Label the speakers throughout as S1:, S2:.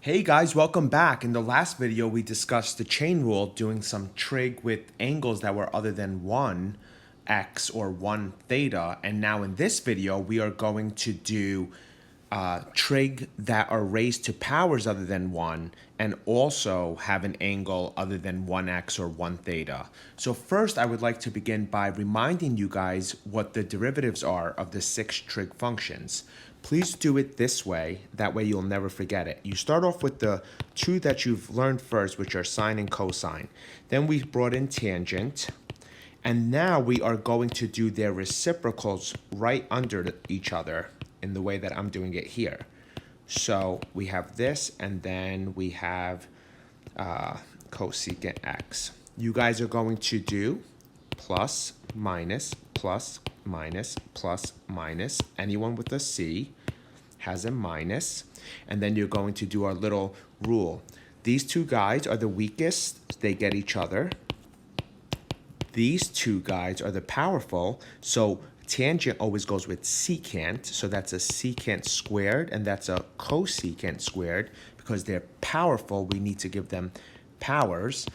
S1: Hey guys, welcome back. In the last video, we discussed the chain rule, doing some trig with angles that were other than 1x or 1 theta. And now in this video, we are going to do trig that are raised to powers other than 1 and also have an angle other than 1x or 1 theta. So first, I would like to begin by reminding you guys what the derivatives are of the 6 trig functions. Please do it this way, that way you'll never forget it. You start off with the two that you've learned first, which are sine and cosine. Then we brought in tangent, and now we are going to do their reciprocals right under each other in the way that I'm doing it here. So we have this, and then we have cosecant x. You guys are going to do plus, minus, plus, minus, plus, minus. Anyone with a C has a minus. And then you're going to do our little rule. These two guys are the weakest. They get each other. These two guys are the powerful. So tangent always goes with secant. So that's a secant squared, and that's a cosecant squared. Because they're powerful, we need to give them powers.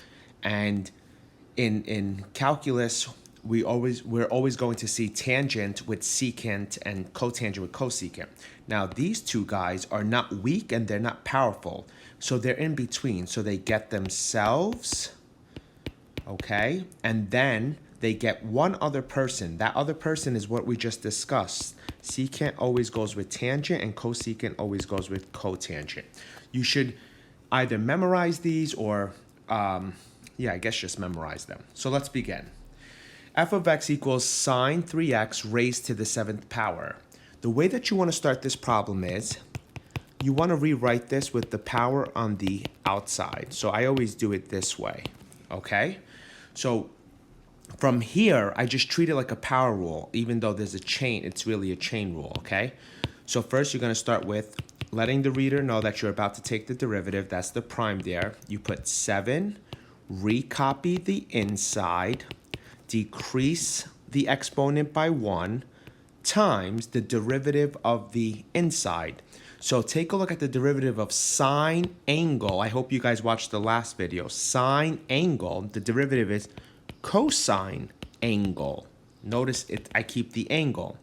S1: And in calculus, we're always going to see tangent with secant and cotangent with cosecant. Now these two guys are not weak and they're not powerful, so they're in between. So they get themselves, okay, and then they get one other person. That other person is what we just discussed. Secant always goes with tangent and cosecant always goes with cotangent. You should either memorize these or I guess just memorize them. So let's begin. F of x equals sine 3x raised to the 7th power. The way that you want to start this problem is you want to rewrite this with the power on the outside. So I always do it this way, okay? So from here, I just treat it like a power rule. Even though there's a chain, it's really a chain rule, okay? So first you're going to start with letting the reader know that you're about to take the derivative. That's the prime there. You put 7, recopy the inside, decrease the exponent by 1 times the derivative of the inside. So take a look at the derivative of sine angle. I hope you guys watched the last video. Sine angle, the derivative is cosine angle. Notice it, I keep the angle.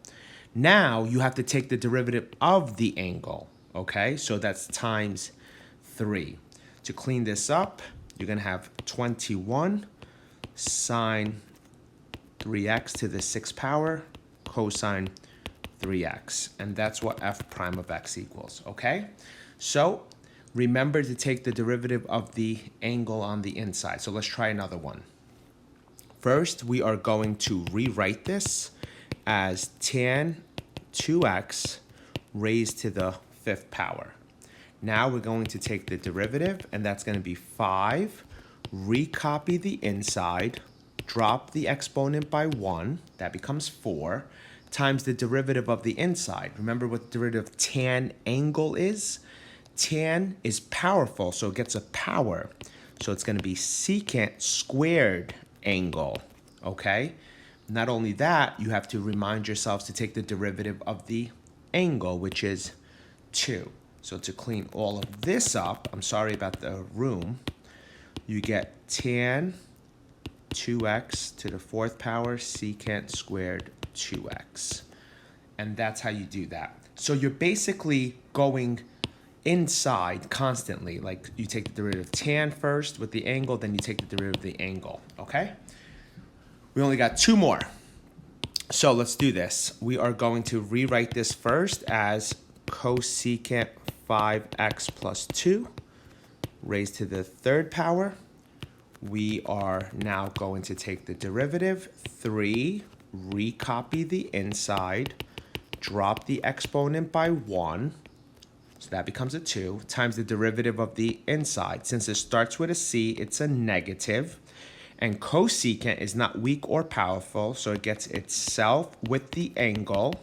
S1: Now you have to take the derivative of the angle, okay? So that's times 3. To clean this up, you're going to have 21 sine 3x to the 6th power cosine 3x. And that's what f prime of x equals, okay? So remember to take the derivative of the angle on the inside. So let's try another one. First, we are going to rewrite this as tan 2x raised to the 5th power. Now we're going to take the derivative, and that's going to be 5, recopy the inside, drop the exponent by 1, that becomes 4, times the derivative of the inside. Remember what the derivative of tan angle is? Tan is powerful, so it gets a power. So it's going to be secant squared angle, okay? Not only that, you have to remind yourselves to take the derivative of the angle, which is 2. So to clean all of this up, I'm sorry about the room, you get tan 2x to the 4th power secant squared 2x. And that's how you do that. So you're basically going inside constantly. Like you take the derivative of tan first with the angle, then you take the derivative of the angle, okay? We only got 2 more. So let's do this. We are going to rewrite this first as cosecant 5x plus 2 raised to the 3rd power. We are now going to take the derivative, 3, recopy the inside, drop the exponent by 1, so that becomes a 2, times the derivative of the inside. Since it starts with a c, it's a negative, and cosecant is not weak or powerful, so it gets itself with the angle,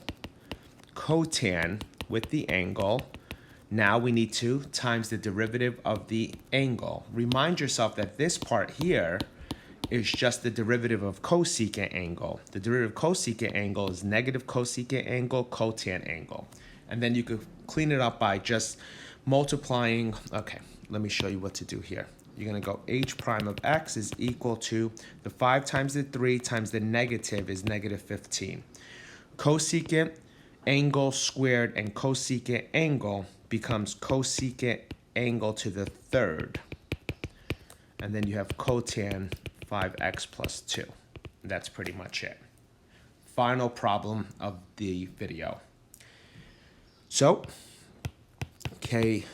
S1: cotan with the angle. Now we need to times the derivative of the angle. Remind yourself that this part here is just the derivative of cosecant angle. The derivative of cosecant angle is negative cosecant angle, cotan angle. And then you could clean it up by just multiplying, okay, let me show you what to do here. You're gonna go h prime of x is equal to the 5 times the 3 times the negative is negative 15. Cosecant angle squared and cosecant angle becomes cosecant angle to the third. And then you have cotan 5x plus 2. That's pretty much it. Final problem of the video. So, k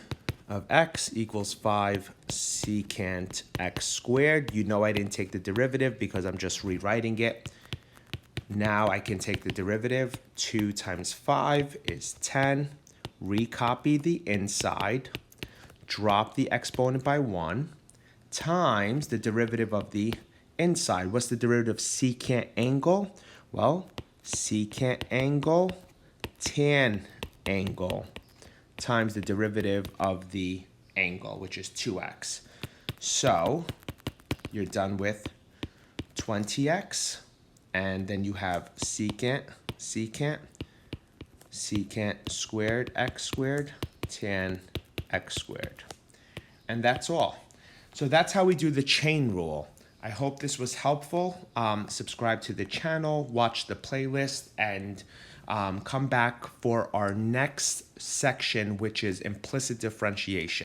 S1: of x equals 5 secant x squared. You know I didn't take the derivative because I'm just rewriting it. Now I can take the derivative. 2 times 5 is 10. Recopy the inside. Drop the exponent by 1. Times the derivative of the inside. What's the derivative of secant angle? Well, secant angle, tan angle, times the derivative of the angle, which is 2x. So you're done with 20x, and then you have secant squared x squared, tan x squared. And that's all. So that's how we do the chain rule. I hope this was helpful. Subscribe to the channel, watch the playlist, and come back for our next section, which is implicit differentiation.